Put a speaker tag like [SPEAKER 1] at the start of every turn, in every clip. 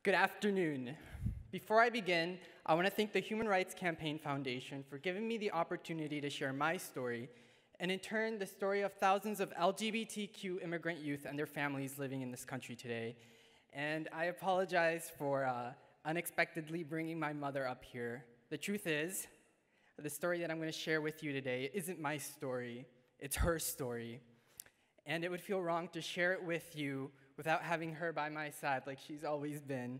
[SPEAKER 1] Good afternoon. Before I begin, I want to thank the Human Rights Campaign Foundation for giving me the opportunity to share my story, and in turn, the story of thousands of LGBTQ immigrant youth and their families living in this country today. And I apologize for unexpectedly bringing my mother up here. The truth is, the story that I'm going to share with you today isn't my story, it's her story. And it would feel wrong to share it with you without having her by my side like she's always been.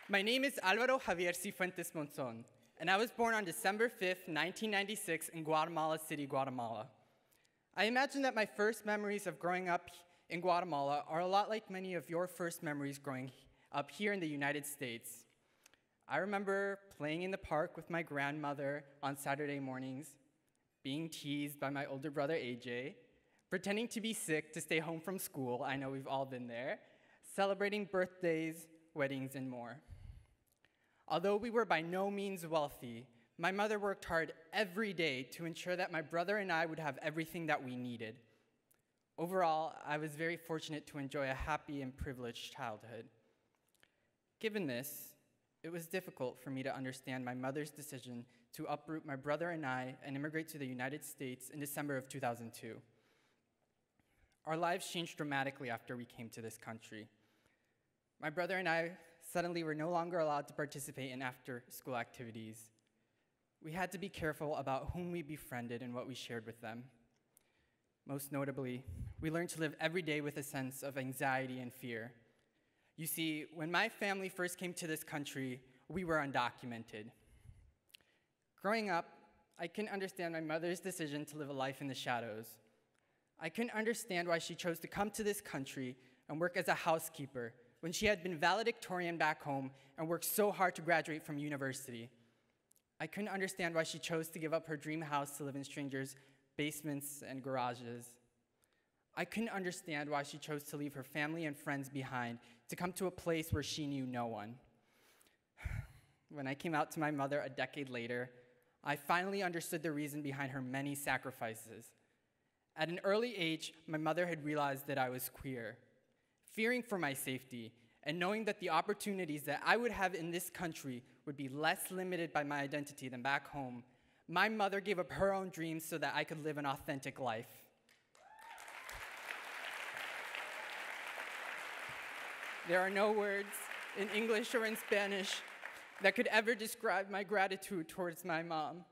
[SPEAKER 1] My name is Álvaro Javier Cifuentes Monzo, and I was born on December 5th, 1996 in Guatemala City, Guatemala. I imagine that my first memories of growing up in Guatemala are a lot like many of your first memories growing up here in the United States. I remember playing in the park with my grandmother on Saturday mornings, being teased by my older brother AJ, pretending to be sick to stay home from school, I know we've all been there, celebrating birthdays, weddings, and more. Although we were by no means wealthy, my mother worked hard every day to ensure that my brother and I would have everything that we needed. Overall, I was very fortunate to enjoy a happy and privileged childhood. Given this, it was difficult for me to understand my mother's decision to uproot my brother and I and immigrate to the United States in December of 2002. Our lives changed dramatically after we came to this country. My brother and I suddenly were no longer allowed to participate in after-school activities. We had to be careful about whom we befriended and what we shared with them. Most notably, we learned to live every day with a sense of anxiety and fear. You see, when my family first came to this country, we were undocumented. Growing up, I couldn't understand my mother's decision to live a life in the shadows. I couldn't understand why she chose to come to this country and work as a housekeeper when she had been valedictorian back home and worked so hard to graduate from university. I couldn't understand why she chose to give up her dream house to live in strangers' basements and garages. I couldn't understand why she chose to leave her family and friends behind to come to a place where she knew no one. When I came out to my mother a decade later, I finally understood the reason behind her many sacrifices. At an early age, my mother had realized that I was queer. Fearing for my safety and knowing that the opportunities that I would have in this country would be less limited by my identity than back home, my mother gave up her own dreams so that I could live an authentic life. There are no words in English or in Spanish that could ever describe my gratitude towards my mom.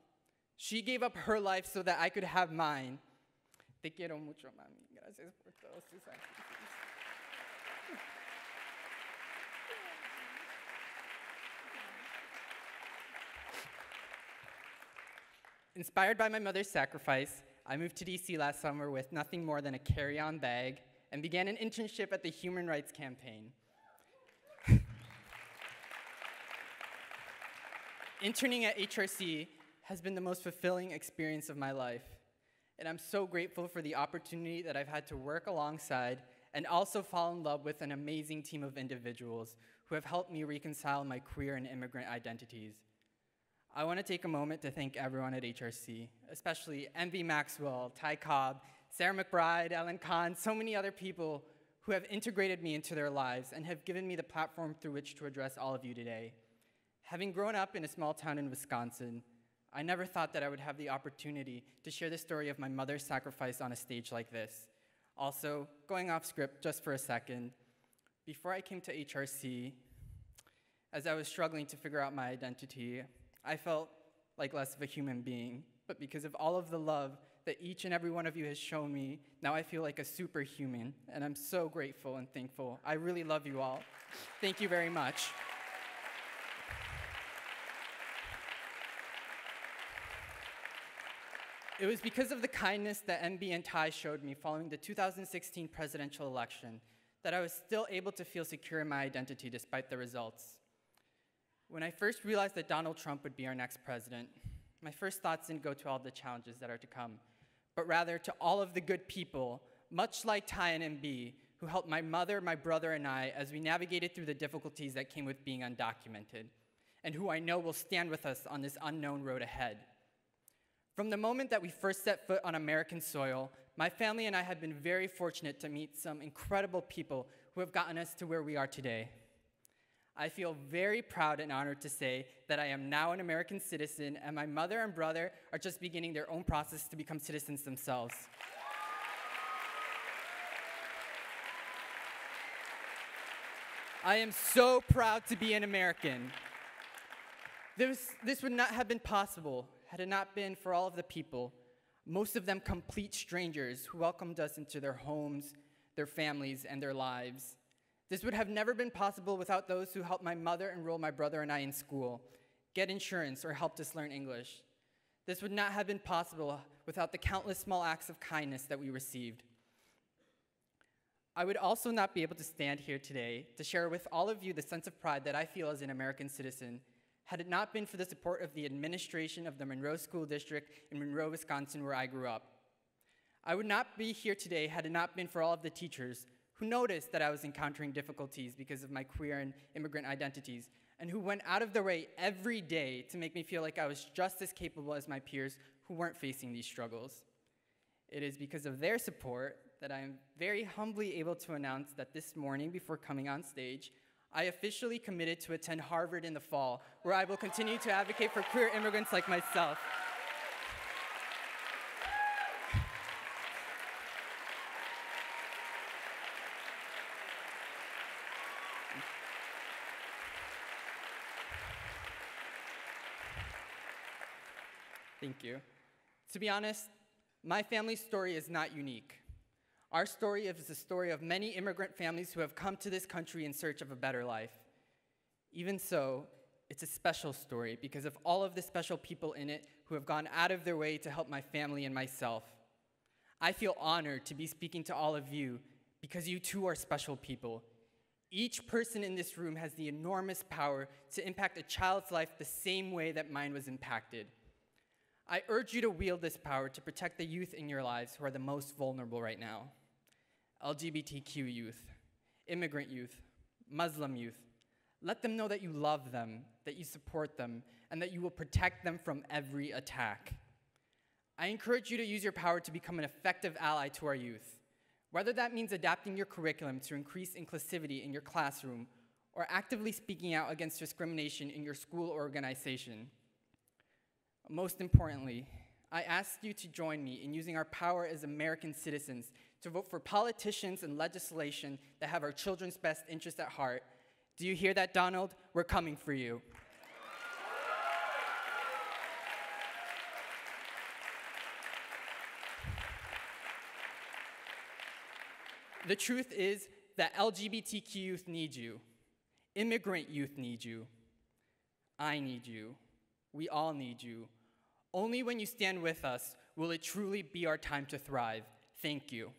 [SPEAKER 1] She gave up her life so that I could have mine. Te quiero mucho, mami. Gracias por todos tus sacrificios. Inspired by my mother's sacrifice, I moved to DC last summer with nothing more than a carry-on bag and began an internship at the Human Rights Campaign. Interning at HRC has been the most fulfilling experience of my life, and I'm so grateful for the opportunity that I've had to work alongside and also fall in love with an amazing team of individuals who have helped me reconcile my queer and immigrant identities. I want to take a moment to thank everyone at HRC, especially MV Maxwell, Ty Cobb, Sarah McBride, Ellen Kahn, so many other people who have integrated me into their lives and have given me the platform through which to address all of you today. Having grown up in a small town in Wisconsin, I never thought that I would have the opportunity to share the story of my mother's sacrifice on a stage like this. Also, going off script just for a second, before I came to HRC, as I was struggling to figure out my identity, I felt like less of a human being, but because of all of the love that each and every one of you has shown me, now I feel like a superhuman, and I'm so grateful and thankful. I really love you all. Thank you very much. It was because of the kindness that MB and Ty showed me following the 2016 presidential election that I was still able to feel secure in my identity despite the results. When I first realized that Donald Trump would be our next president, my first thoughts didn't go to all the challenges that are to come, but rather to all of the good people, much like Ty and MB, who helped my mother, my brother, and I as we navigated through the difficulties that came with being undocumented, and who I know will stand with us on this unknown road ahead. From the moment that we first set foot on American soil, my family and I have been very fortunate to meet some incredible people who have gotten us to where we are today. I feel very proud and honored to say that I am now an American citizen, and my mother and brother are just beginning their own process to become citizens themselves. I am so proud to be an American. This would not have been possible had it not been for all of the people, most of them complete strangers, who welcomed us into their homes, their families, and their lives. This would have never been possible without those who helped my mother enroll my brother and I in school, get insurance, or helped us learn English. This would not have been possible without the countless small acts of kindness that we received. I would also not be able to stand here today to share with all of you the sense of pride that I feel as an American citizen had it not been for the support of the administration of the Monroe School District in Monroe, Wisconsin, where I grew up. I would not be here today had it not been for all of the teachers who noticed that I was encountering difficulties because of my queer and immigrant identities, and who went out of their way every day to make me feel like I was just as capable as my peers who weren't facing these struggles. It is because of their support that I am very humbly able to announce that this morning, before coming on stage, I officially committed to attend Harvard in the fall, where I will continue to advocate for queer immigrants like myself. Thank you. To be honest, my family's story is not unique. Our story is the story of many immigrant families who have come to this country in search of a better life. Even so, it's a special story because of all of the special people in it who have gone out of their way to help my family and myself. I feel honored to be speaking to all of you because you too are special people. Each person in this room has the enormous power to impact a child's life the same way that mine was impacted. I urge you to wield this power to protect the youth in your lives who are the most vulnerable right now. LGBTQ youth, immigrant youth, Muslim youth. Let them know that you love them, that you support them, and that you will protect them from every attack. I encourage you to use your power to become an effective ally to our youth, whether that means adapting your curriculum to increase inclusivity in your classroom or actively speaking out against discrimination in your school or organization. Most importantly, I ask you to join me in using our power as American citizens to vote for politicians and legislation that have our children's best interests at heart. Do you hear that, Donald? We're coming for you. The truth is that LGBTQ youth need you. Immigrant youth need you. I need you. We all need you. Only when you stand with us will it truly be our time to thrive. Thank you.